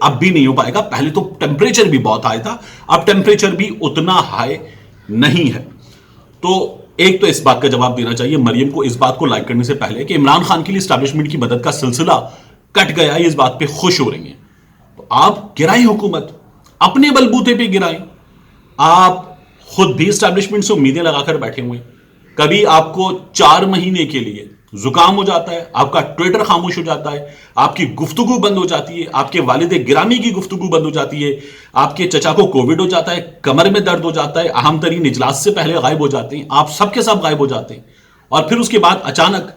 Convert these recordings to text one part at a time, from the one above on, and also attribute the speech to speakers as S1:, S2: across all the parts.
S1: اب بھی نہیں ہو پائے گا. پہلے تو ٹیمپریچر بھی بہت ہائی تھا, اب ٹیمپریچر بھی اتنا ہائی نہیں ہے. تو ایک تو اس بات کا جواب دینا چاہیے مریم کو اس بات کو لائک کرنے سے پہلے کہ عمران خان کے لیے اسٹیبلشمنٹ کی مدد کا سلسلہ کٹ گیا, یہ اس بات پہ خوش ہو رہی ہیں. تو آپ گرائیں حکومت, اپنے بلبوتے پہ گرائیں. آپ خود بھی اسٹیبلشمنٹ سے امیدیں لگا کر بیٹھے ہوئے. کبھی آپ کو 4 مہینے کے لیے زکام ہو جاتا ہے, آپ کا ٹویٹر خاموش ہو جاتا ہے, آپ کی گفتگو بند ہو جاتی ہے, آپ کے والد گرامی کی گفتگو بند ہو جاتی ہے, آپ کے چچا کو کووڈ ہو جاتا ہے, کمر میں درد ہو جاتا ہے, اہم ترین اجلاس سے پہلے غائب ہو جاتے ہیں, آپ سب کے سب غائب ہو جاتے ہیں. اور پھر اس کے بعد اچانک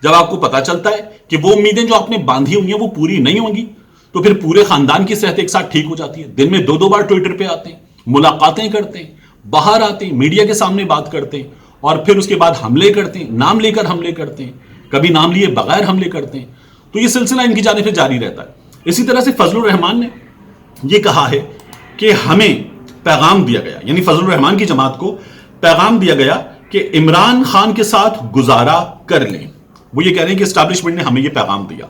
S1: جب آپ کو پتا چلتا ہے کہ وہ امیدیں جو آپ نے باندھی ہوئی ہیں وہ پوری نہیں ہوں گی, تو پھر پورے خاندان کی صحت ایک ساتھ ٹھیک ہو جاتی ہے. دن میں 2 بار ٹویٹر پہ آتے ہیں, ملاقاتیں کرتے ہیں, باہر آتے ہیں, میڈیا کے سامنے بات کرتے ہیں, اور پھر اس کے بعد حملے کرتے ہیں, نام لے کر حملے کرتے ہیں, کبھی نام لیے بغیر حملے کرتے ہیں. تو یہ سلسلہ ان کی جانب سے جاری رہتا ہے. اسی طرح سے فضل الرحمان نے یہ کہا ہے کہ ہمیں پیغام دیا گیا, یعنی فضل الرحمان کی جماعت کو پیغام دیا گیا کہ عمران خان کے ساتھ گزارا کر لیں. وہ یہ کہہ رہے ہیں کہ اسٹیبلشمنٹ نے ہمیں یہ پیغام دیا.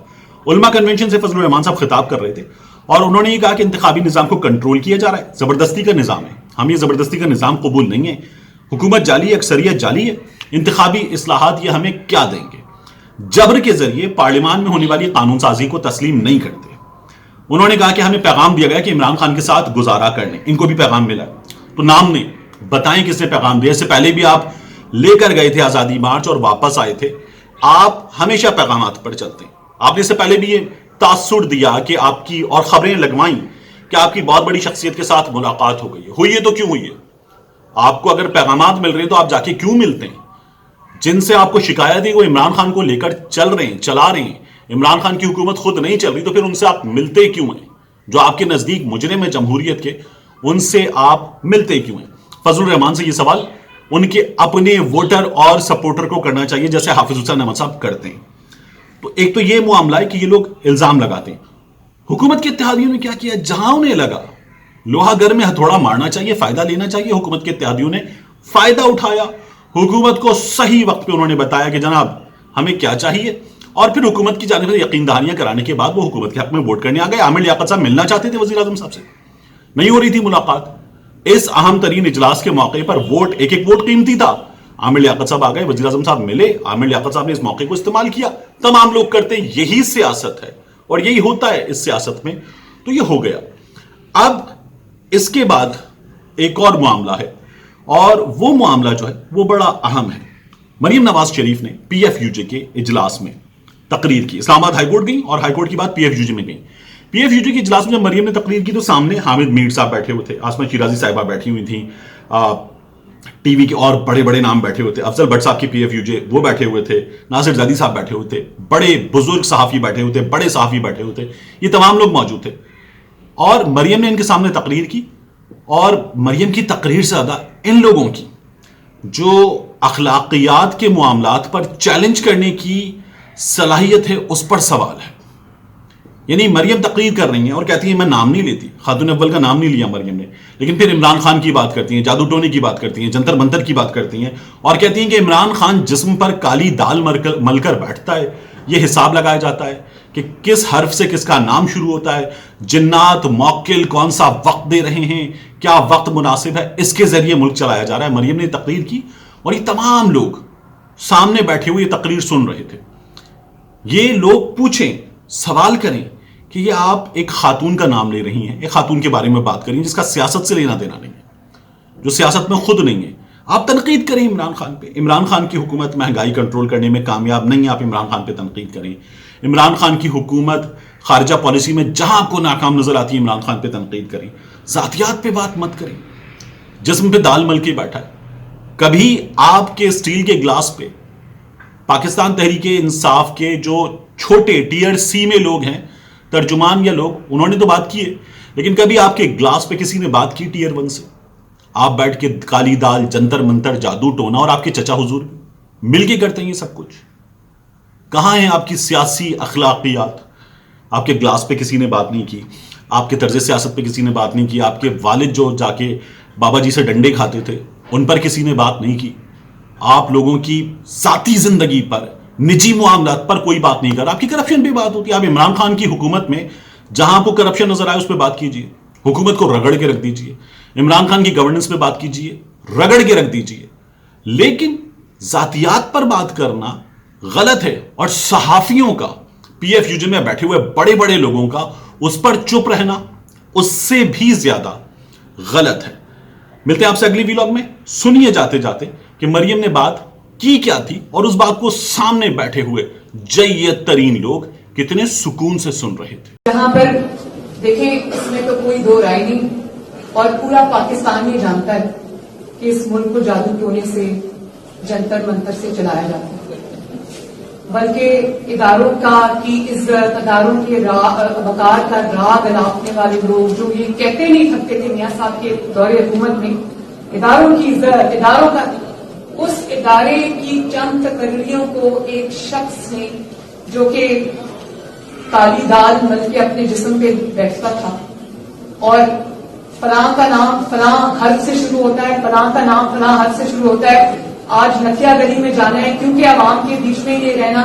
S1: علماء کنونشن سے فضل الرحمان صاحب خطاب کر رہے تھے اور انہوں نے یہ کہا کہ انتخابی نظام کو کنٹرول کیا جا رہا ہے, زبردستی کا نظام ہے, ہم یہ زبردستی کا نظام قبول نہیں ہے, حکومت جعلی ہے, اکثریت جعلی ہے, انتخابی اصلاحات یہ ہمیں کیا دیں گے, جبر کے ذریعے پارلیمان میں ہونے والی قانون سازی کو تسلیم نہیں کرتے. انہوں نے کہا کہ ہمیں پیغام دیا گیا کہ عمران خان کے ساتھ گزارا کر لیں. ان کو بھی پیغام ملا, تو نام نہیں بتائیں کس نے پیغام دیا. اس سے پہلے بھی آپ لے کر گئے تھے آزادی مارچ اور واپس آئے تھے. آپ ہمیشہ پیغامات پر چلتے ہیں. آپ نے اس سے پہلے بھی یہ تاثر دیا کہ آپ کی, اور خبریں لگوائیں کہ آپ کی بہت بڑی شخصیت کے ساتھ ملاقات ہو گئی ہے. ہوئی ہے تو کیوں ہوئی ہے؟ آپ کو اگر پیغامات مل رہے ہیں تو آپ جا کے کیوں ملتے ہیں؟ جن سے آپ کو شکایت ہے وہ عمران خان کو لے کر چل رہے ہیں, چلا رہے ہیں. عمران خان کی حکومت خود نہیں چل رہی, تو پھر ان سے آپ ملتے کیوں ہیں؟ جو آپ کے نزدیک مجرم ہے جمہوریت کے, ان سے آپ ملتے کیوں ہیں؟ فضل الرحمان سے یہ سوال ان کے اپنے ووٹر اور سپورٹر کو کرنا چاہیے, جیسے حافظ حسین احمد صاحب کرتے ہیں. تو ایک تو یہ معاملہ ہے کہ یہ لوگ الزام لگاتے ہیں. حکومت کے اتحادیوں نے کیا کیا؟ جہاں انہیں لگا لوہا گر میں ہتھوڑا مارنا چاہیے, فائدہ لینا چاہیے, حکومت کے اتحادیوں نے فائدہ اٹھایا. حکومت کو صحیح وقت پہ انہوں نے بتایا کہ جناب ہمیں کیا چاہیے, اور پھر حکومت کی جانب سے یقین دہانیاں کرانے کے بعد وہ حکومت کے حق میں ووٹ کرنے آ گئے. عامر لیاقت صاحب ملنا چاہتے تھے وزیر اعظم صاحب سے, نہیں ہو رہی تھی ملاقات. اس اہم ترین اجلاس کے موقع پر ووٹ, ایک ایک ووٹ قیمتی تھا. عامر لیاقت صاحب آ گئے, وزیر اعظم صاحب ملے, عامر لیاقت صاحب نے اس موقع کو استعمال کیا. تمام لوگ کرتے ہیں, یہی سیاست ہے اور یہی ہوتا ہے اس سیاست میں. تو یہ ہو گیا. اب اس کے بعد ایک اور معاملہ ہے, اور وہ معاملہ جو ہے وہ بڑا اہم ہے. مریم نواز شریف نے پی ایف یو جے کے اجلاس میں تقریر کی. اسلام آباد ہائی کورٹ گئی اور ہائی کورٹ کی بات پی ایف یو جے میں گئی. پی ایف یو جے کے اجلاس میں جب مریم نے تقریر کی تو سامنے حامد میر صاحب بیٹھے ہوئے تھے, آسمہ شیرازی صاحبہ بیٹھی ہوئی تھیں, ٹی وی کے اور بڑے بڑے نام بیٹھے ہوئے تھے, افضل بٹ صاحب کی پی ایف یو جے وہ بیٹھے ہوئے تھے, ناصر زادی صاحب بیٹھے ہوئے تھے, بڑے بزرگ صحافی بیٹھے ہوئے تھے, بڑے صحافی بیٹھے ہوئے تھے, یہ تمام لوگ موجود تھے. اور مریم نے ان کے سامنے تقریر کی, اور مریم کی تقریر سے زیادہ ان لوگوں کی جو اخلاقیات کے معاملات پر چیلنج کرنے کی صلاحیت ہے اس پر سوال ہے. یعنی مریم تقریر کر رہی ہیں اور کہتی ہیں میں نام نہیں لیتی, خاتون اول کا نام نہیں لیا مریم نے, لیکن پھر عمران خان کی بات کرتی ہیں, جادو ٹونے کی بات کرتی ہیں, جنتر منتر کی بات کرتی ہیں, اور کہتی ہیں کہ عمران خان جسم پر کالی دال مل کر بیٹھتا ہے, یہ حساب لگایا جاتا ہے کہ کس حرف سے کس کا نام شروع ہوتا ہے, جنات موکل کون سا وقت دے رہے ہیں, کیا وقت مناسب ہے, اس کے ذریعے ملک چلایا جا رہا ہے. مریم نے تقریر کی اور یہ تمام لوگ سامنے بیٹھے ہوئے یہ تقریر سن رہے تھے. یہ لوگ پوچھیں, سوال کریں کہ یہ آپ ایک خاتون کا نام لے رہی ہیں, ایک خاتون کے بارے میں بات کریں جس کا سیاست سے لینا دینا نہیں ہے, جو سیاست میں خود نہیں ہے. آپ تنقید کریں عمران خان پہ, عمران خان کی حکومت مہنگائی کنٹرول کرنے میں کامیاب نہیں ہے, آپ عمران خان پہ تنقید کریں. عمران خان کی حکومت خارجہ پالیسی میں جہاں کو ناکام نظر آتی ہے عمران خان پہ تنقید کریں. ذاتیات پہ بات مت کریں. جسم پہ دال مل کے بیٹھا ہے. کبھی آپ کے اسٹیل کے گلاس پہ پاکستان تحریک انصاف کے جو چھوٹے ٹیئر سی میں لوگ ہیں, ترجمان یا لوگ, انہوں نے تو بات کی ہے, لیکن کبھی آپ کے گلاس پہ کسی نے بات کی ٹیئر 1 سے؟ آپ بیٹھ کے کالی دال, جنتر منتر, جادو ٹونا اور آپ کے چچا حضور مل کے کرتے ہیں یہ سب کچھ. کہاں ہیں آپ کی سیاسی اخلاقیات؟ آپ کے گلاس پہ کسی نے بات نہیں کی, آپ کے طرز سیاست پہ کسی نے بات نہیں کی, آپ کے والد جو جا کے بابا جی سے ڈنڈے کھاتے تھے ان پر کسی نے بات نہیں کی, آپ لوگوں کی ذاتی زندگی پر, نجی معاملات پر کوئی بات نہیں کر. آپ کی کرپشن پہ بات ہوتی ہے. آپ عمران خان کی حکومت میں جہاں آپ کو کرپشن نظر آئے اس پہ بات کیجیے، حکومت کو رگڑ کے رکھ دیجیے، عمران خان کی گورننس پہ بات کیجیے، رگڑ کے رکھ دیجیے، لیکن ذاتیات پر بات کرنا غلط ہے، اور صحافیوں کا، پی ایف یو جی میں بیٹھے ہوئے بڑے بڑے لوگوں کا اس پر چپ رہنا اس سے بھی زیادہ غلط ہے۔ ملتے ہیں آپ سے اگلی ویلاگ میں۔ سنیے جاتے جاتے کہ مریم نے بات کی کیا تھی، اور اس بات کو سامنے بیٹھے ہوئے جیت ترین لوگ کتنے سکون سے سن رہے تھے۔
S2: یہاں پر دیکھیں، اس میں تو کوئی دو رائے نہیں، اور پورا پاکستان یہ جانتا ہے کہ اس ملک کو جادو ٹونے سے، جنتر منتر سے چلایا جاتا ہے، بلکہ اداروں کی عزت، اداروں کے وقار کا راگ الاپنے والے لوگ جو یہ کہتے نہیں تھکتے تھے میاں صاحب کے دور حکومت میں، اداروں کی عزت، اداروں کا، اس ادارے کی چند تقرریوں کو ایک شخص نے جو کہ کالی دال مل کے اپنے جسم پہ بیٹھتا تھا، اور فلاں کا نام فلاں حرف سے شروع ہوتا ہے، فلاں کا نام فلاں حرف سے شروع ہوتا ہے، آج نتیا گلی میں جانا ہے کیونکہ عوام کے بیچ میں یہ رہنا